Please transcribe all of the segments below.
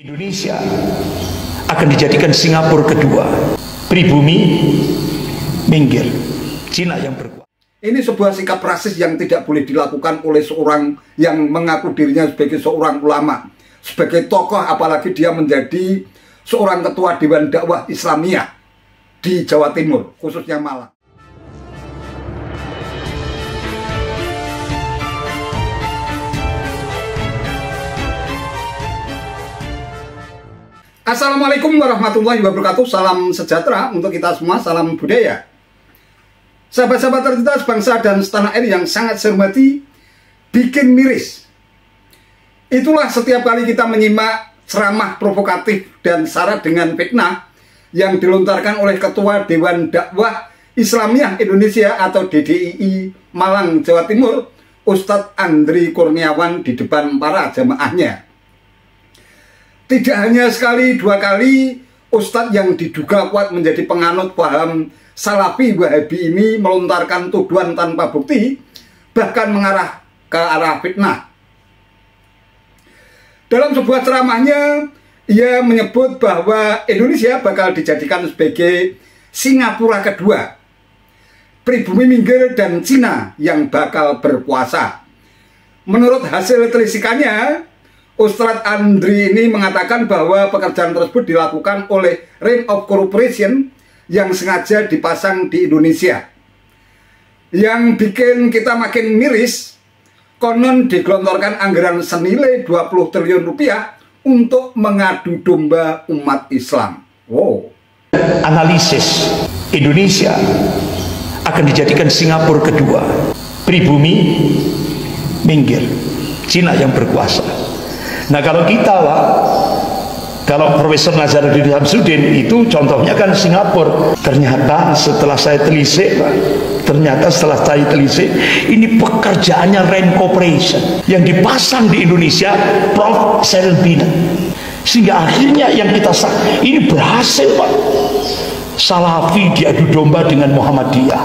Indonesia akan dijadikan Singapura kedua. Pribumi minggir, Cina yang berkuasa. Ini sebuah sikap rasis yang tidak boleh dilakukan oleh seorang yang mengaku dirinya sebagai seorang ulama, sebagai tokoh, apalagi dia menjadi seorang ketua Dewan Dakwah Islamiyah di Jawa Timur, khususnya Malang. Assalamualaikum warahmatullahi wabarakatuh. Salam sejahtera untuk kita semua, salam budaya. Sahabat-sahabat tercinta sebangsa dan setanah air yang sangat saya hormati, bikin miris. Itulah setiap kali kita menyimak ceramah provokatif dan syarat dengan fitnah yang dilontarkan oleh Ketua Dewan Dakwah Islamiyah Indonesia atau DDII Malang, Jawa Timur, Ustadz Andri Kurniawan di depan para jamaahnya. Tidak hanya sekali, dua kali, Ustadz yang diduga kuat menjadi penganut paham Salafi Wahabi ini melontarkan tuduhan tanpa bukti, bahkan mengarah ke arah fitnah. Dalam sebuah ceramahnya, ia menyebut bahwa Indonesia bakal dijadikan sebagai Singapura kedua, pribumi minggir dan Cina yang bakal berkuasa. Menurut hasil telisikannya, Ustadz Andri ini mengatakan bahwa pekerjaan tersebut dilakukan oleh Ring of Corporation yang sengaja dipasang di Indonesia. Yang bikin kita makin miris, konon digelontorkan anggaran senilai 20 triliun rupiah untuk mengadu domba umat Islam. Wow. Analisis Indonesia akan dijadikan Singapura kedua, pribumi minggir, Cina yang berkuasa. Nah kalau kita Pak, kalau Profesor Nazarudin Samsudin itu contohnya kan Singapura. Ternyata setelah saya telisik Pak, ini pekerjaannya Ring Corporation yang dipasang di Indonesia Prof. Selbina. Sehingga akhirnya yang kita ini berhasil Pak. Salafi diadu domba dengan Muhammadiyah,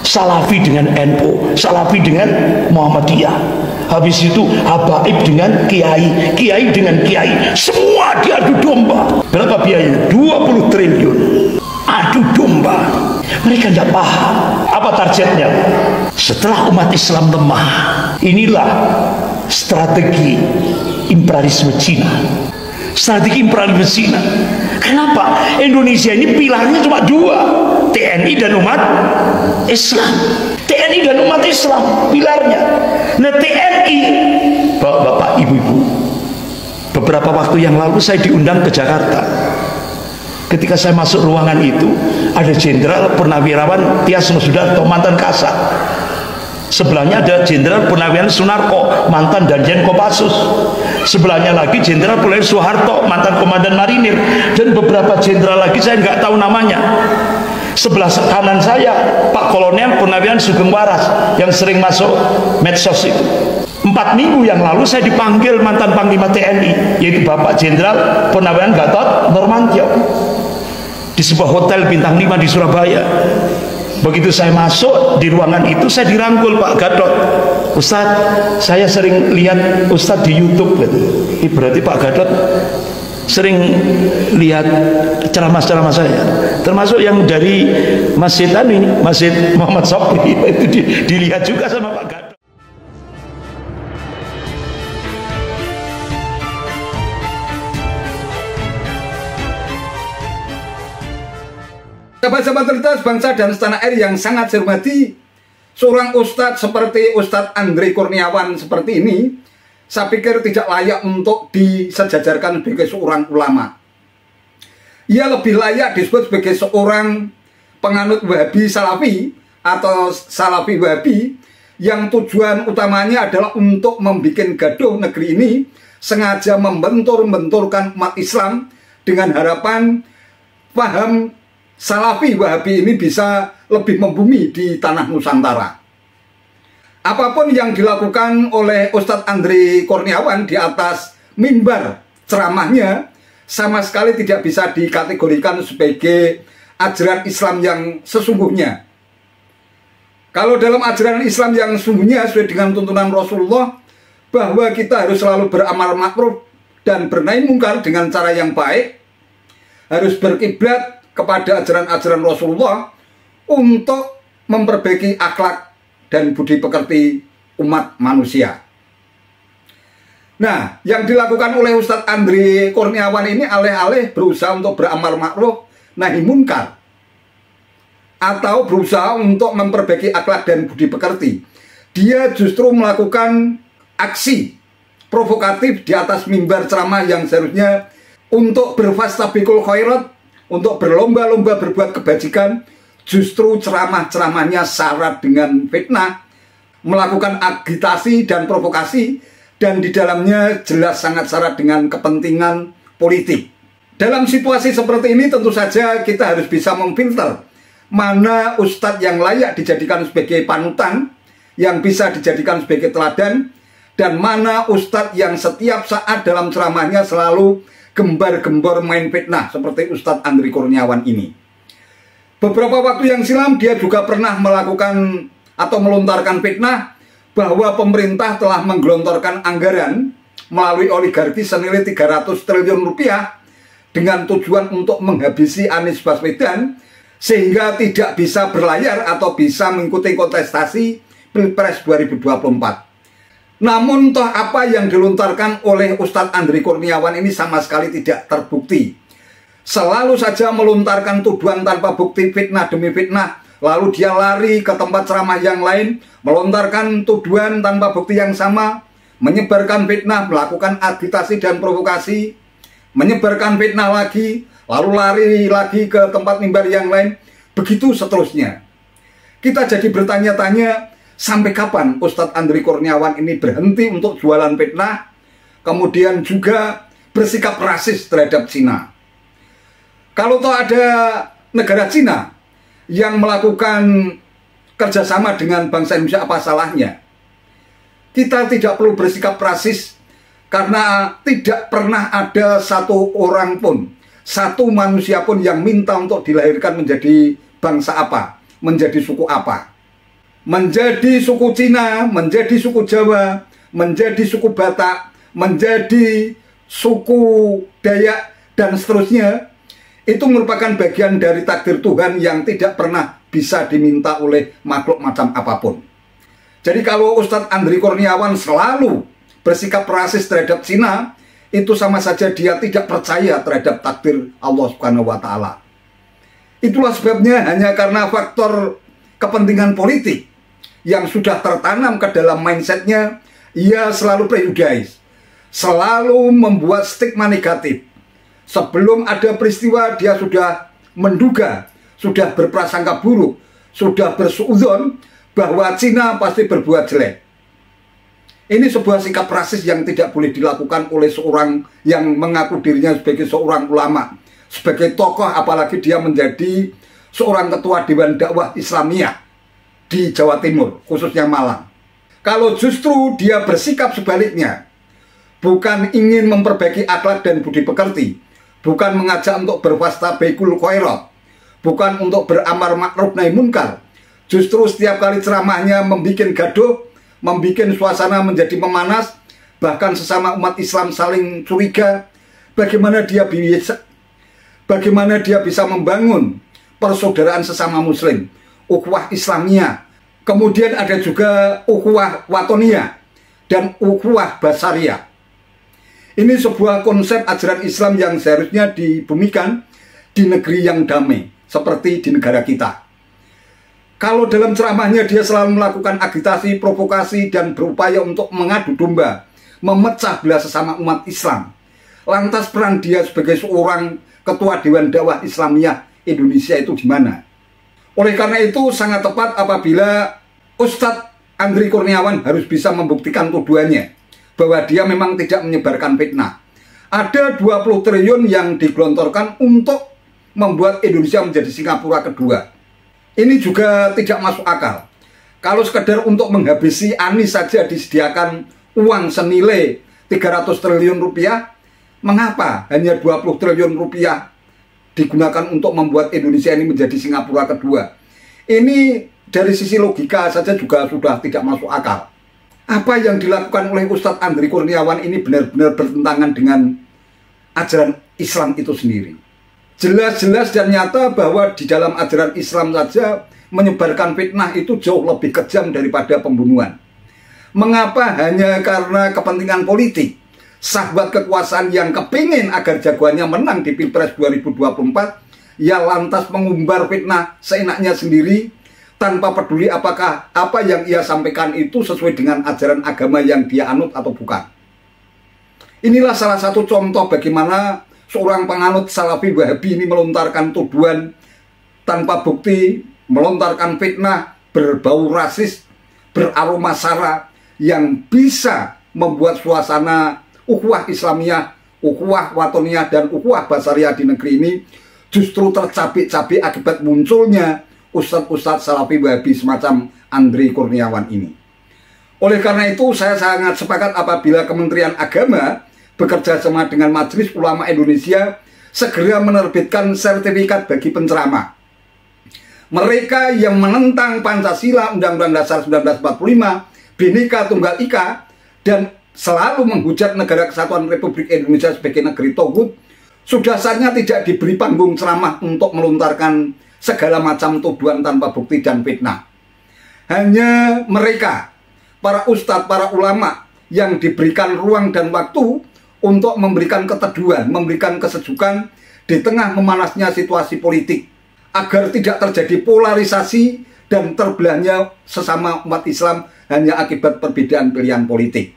Salafi dengan NU, Salafi dengan Muhammadiyah. Habis itu habaib dengan kiai, kiai dengan kiai, semua diadu domba. Berapa biayanya? 20 triliun. Adu domba. Mereka tidak paham apa targetnya. Setelah umat Islam lemah, inilah strategi imperialisme Cina. Strategi imperialisme Cina. Kenapa? Indonesia ini pilarnya cuma dua, TNI dan umat Islam. TNI dan umat Islam pilarnya. Nah TNI, bapak-bapak, ibu-ibu, beberapa waktu yang lalu saya diundang ke Jakarta. Ketika saya masuk ruangan itu, ada Jenderal Purnawirawan Tyas Sudarto, mantan Kasat. Sebelahnya ada Jenderal Purnawirawan Sunarko, mantan Danjen Kopassus. Sebelahnya lagi Jenderal Purnawirawan Soeharto, mantan Komandan Marinir, dan beberapa jenderal lagi saya nggak tahu namanya. Sebelah kanan saya Pak Kolonel Purnawirawan Sugeng Waras yang sering masuk medsos itu. 4 minggu yang lalu saya dipanggil mantan Panglima TNI, yaitu Bapak Jenderal Purnawirawan Gatot Nurmantio, di sebuah hotel bintang 5 di Surabaya. Begitu saya masuk di ruangan itu, saya dirangkul Pak Gatot. Ustadz, saya sering lihat Ustadz di YouTube gitu. Ini berarti Pak Gatot sering lihat ceramah-ceramah saya, termasuk yang dari Masjid Muhammad Sofri itu dilihat juga sama Pak Gatot. Sahabat-sahabat tercinta bangsa dan setanah air yang sangat saya hormati, seorang ustadz seperti Ustadz Andri Kurniawan seperti ini, saya pikir tidak layak untuk disejajarkan sebagai seorang ulama. Ia lebih layak disebut sebagai seorang penganut Wahabi Salafi atau Salafi Wahabi yang tujuan utamanya adalah untuk membuat gaduh negeri ini, sengaja membentur-benturkan umat Islam dengan harapan paham Salafi Wahabi ini bisa lebih membumi di tanah Nusantara. Apapun yang dilakukan oleh Ustadz Andri Kurniawan di atas mimbar ceramahnya sama sekali tidak bisa dikategorikan sebagai ajaran Islam yang sesungguhnya. Kalau dalam ajaran Islam yang sesungguhnya sesuai dengan tuntunan Rasulullah bahwa kita harus selalu beramal makruf dan bernahi mungkar dengan cara yang baik, harus berkiblat kepada ajaran-ajaran Rasulullah untuk memperbaiki akhlak dan budi pekerti umat manusia. Nah, yang dilakukan oleh Ustadz Andri Kurniawan ini alih-alih berusaha untuk beramal ma'ruf nahi munkar, atau berusaha untuk memperbaiki akhlak dan budi pekerti, dia justru melakukan aksi provokatif di atas mimbar ceramah yang seharusnya untuk berfastabiqul khairat, untuk berlomba-lomba berbuat kebajikan. Justru ceramah-ceramahnya syarat dengan fitnah, melakukan agitasi dan provokasi, dan di dalamnya jelas sangat syarat dengan kepentingan politik. Dalam situasi seperti ini tentu saja kita harus bisa memfilter mana ustadz yang layak dijadikan sebagai panutan, yang bisa dijadikan sebagai teladan, dan mana ustadz yang setiap saat dalam ceramahnya selalu gembar-gembor main fitnah seperti Ustadz Andri Kurniawan ini. Beberapa waktu yang silam dia juga pernah melakukan atau melontarkan fitnah bahwa pemerintah telah menggelontorkan anggaran melalui oligarki senilai 300 triliun rupiah dengan tujuan untuk menghabisi Anies Baswedan sehingga tidak bisa berlayar atau bisa mengikuti kontestasi Pilpres 2024. Namun toh apa yang dilontarkan oleh Ustadz Andri Kurniawan ini sama sekali tidak terbukti. Selalu saja melontarkan tuduhan tanpa bukti, fitnah demi fitnah. Lalu dia lari ke tempat ceramah yang lain, melontarkan tuduhan tanpa bukti yang sama, menyebarkan fitnah, melakukan agitasi dan provokasi, menyebarkan fitnah lagi, lalu lari lagi ke tempat mimbar yang lain, begitu seterusnya. Kita jadi bertanya-tanya, sampai kapan Ustadz Andri Kurniawan ini berhenti untuk jualan fitnah, kemudian juga bersikap rasis terhadap Cina? Kalau toh ada negara Cina yang melakukan kerjasama dengan bangsa Indonesia, apa salahnya? Kita tidak perlu bersikap rasis karena tidak pernah ada satu orang pun, satu manusia pun yang minta untuk dilahirkan menjadi bangsa apa, menjadi suku apa. Menjadi suku Cina, menjadi suku Jawa, menjadi suku Batak, menjadi suku Dayak, dan seterusnya. Itu merupakan bagian dari takdir Tuhan yang tidak pernah bisa diminta oleh makhluk macam apapun. Jadi kalau Ustadz Andri Kurniawan selalu bersikap rasis terhadap Cina, itu sama saja dia tidak percaya terhadap takdir Allah Subhanahu wa Ta'ala. Itulah sebabnya hanya karena faktor kepentingan politik yang sudah tertanam ke dalam mindsetnya, ia selalu prejudice, selalu membuat stigma negatif. Sebelum ada peristiwa dia sudah menduga, sudah berprasangka buruk, sudah bersuudzon bahwa Cina pasti berbuat jelek. Ini sebuah sikap rasis yang tidak boleh dilakukan oleh seorang yang mengaku dirinya sebagai seorang ulama, sebagai tokoh, apalagi dia menjadi seorang ketua Dewan Dakwah Islamiyah di Jawa Timur, khususnya Malang. Kalau justru dia bersikap sebaliknya, bukan ingin memperbaiki akhlak dan budi pekerti, bukan mengajak untuk berfastabiqul khairat, bukan untuk beramar ma'ruf nahi munkar, justru setiap kali ceramahnya membuat gaduh, membuat suasana menjadi memanas, bahkan sesama umat Islam saling curiga. Bagaimana dia bisa membangun persaudaraan sesama muslim, ukhuwah Islamiyah. Kemudian ada juga ukhuwah watoniyah dan ukhuwah basariyah. Ini sebuah konsep ajaran Islam yang seharusnya dibumikan di negeri yang damai, seperti di negara kita. Kalau dalam ceramahnya dia selalu melakukan agitasi, provokasi, dan berupaya untuk mengadu domba, memecah belah sesama umat Islam, lantas peran dia sebagai seorang ketua Dewan Dakwah Islamiyah Indonesia itu di mana? Oleh karena itu sangat tepat apabila Ustadz Andri Kurniawan harus bisa membuktikan tuduhannya bahwa dia memang tidak menyebarkan fitnah. Ada 20 triliun yang digelontorkan untuk membuat Indonesia menjadi Singapura kedua. Ini juga tidak masuk akal. Kalau sekedar untuk menghabisi Anies saja disediakan uang senilai 300 triliun rupiah, mengapa hanya 20 triliun rupiah digunakan untuk membuat Indonesia ini menjadi Singapura kedua? Ini dari sisi logika saja juga sudah tidak masuk akal. apa yang dilakukan oleh Ustadz Andri Kurniawan ini benar-benar bertentangan dengan ajaran Islam itu sendiri. Jelas-jelas dan nyata bahwa di dalam ajaran Islam saja menyebarkan fitnah itu jauh lebih kejam daripada pembunuhan. Mengapa? Hanya karena kepentingan politik, sahabat kekuasaan yang kepingin agar jagoannya menang di Pilpres 2024, ya lantas mengumbar fitnah seenaknya sendiri, tanpa peduli apakah apa yang ia sampaikan itu sesuai dengan ajaran agama yang dia anut atau bukan. Inilah salah satu contoh bagaimana seorang penganut Salafi Wahabi ini melontarkan tuduhan tanpa bukti, melontarkan fitnah berbau rasis, beraroma sara yang bisa membuat suasana ukhuwah Islamiyah, ukhuwah Watoniyah, dan ukhuwah Basariyah di negeri ini justru tercabik-cabik akibat munculnya ustadz-ustadz Salafi Wahabi semacam Andri Kurniawan ini. Oleh karena itu saya sangat sepakat apabila Kementerian Agama bekerja sama dengan Majelis Ulama Indonesia segera menerbitkan sertifikat bagi penceramah. Mereka yang menentang Pancasila, Undang-Undang Dasar 1945, Bhinneka Tunggal Ika, dan selalu menghujat negara kesatuan Republik Indonesia sebagai negeri togut, sudah saatnya tidak diberi panggung ceramah untuk melontarkan segala macam tuduhan tanpa bukti dan fitnah. Hanya mereka, para ustadz, para ulama yang diberikan ruang dan waktu untuk memberikan keteduhan, memberikan kesejukan di tengah memanasnya situasi politik, agar tidak terjadi polarisasi dan terbelahnya sesama umat Islam hanya akibat perbedaan pilihan politik.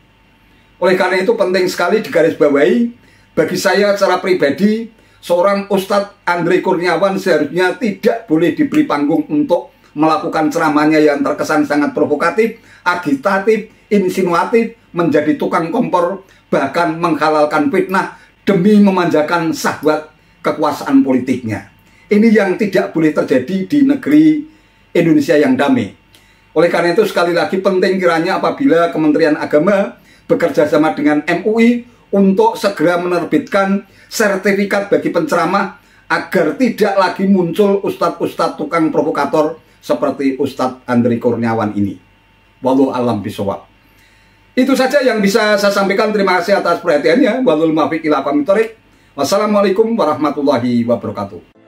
Oleh karena itu penting sekali digarisbawahi, bagi saya secara pribadi, seorang Ustadz Andri Kurniawan seharusnya tidak boleh diberi panggung untuk melakukan ceramahnya yang terkesan sangat provokatif, agitatif, insinuatif, menjadi tukang kompor, bahkan menghalalkan fitnah demi memanjakan syahwat kekuasaan politiknya. Ini yang tidak boleh terjadi di negeri Indonesia yang damai. Oleh karena itu sekali lagi penting kiranya apabila Kementerian Agama bekerja sama dengan MUI untuk segera menerbitkan sertifikat bagi penceramah agar tidak lagi muncul ustadz-ustadz tukang provokator seperti Ustadz Andri Kurniawan ini. Wallahu a'lam bishawab. Itu saja yang bisa saya sampaikan. Terima kasih atas perhatiannya. Wallahul muwaffiq ila aqwamit thoriq. Wassalamualaikum warahmatullahi wabarakatuh.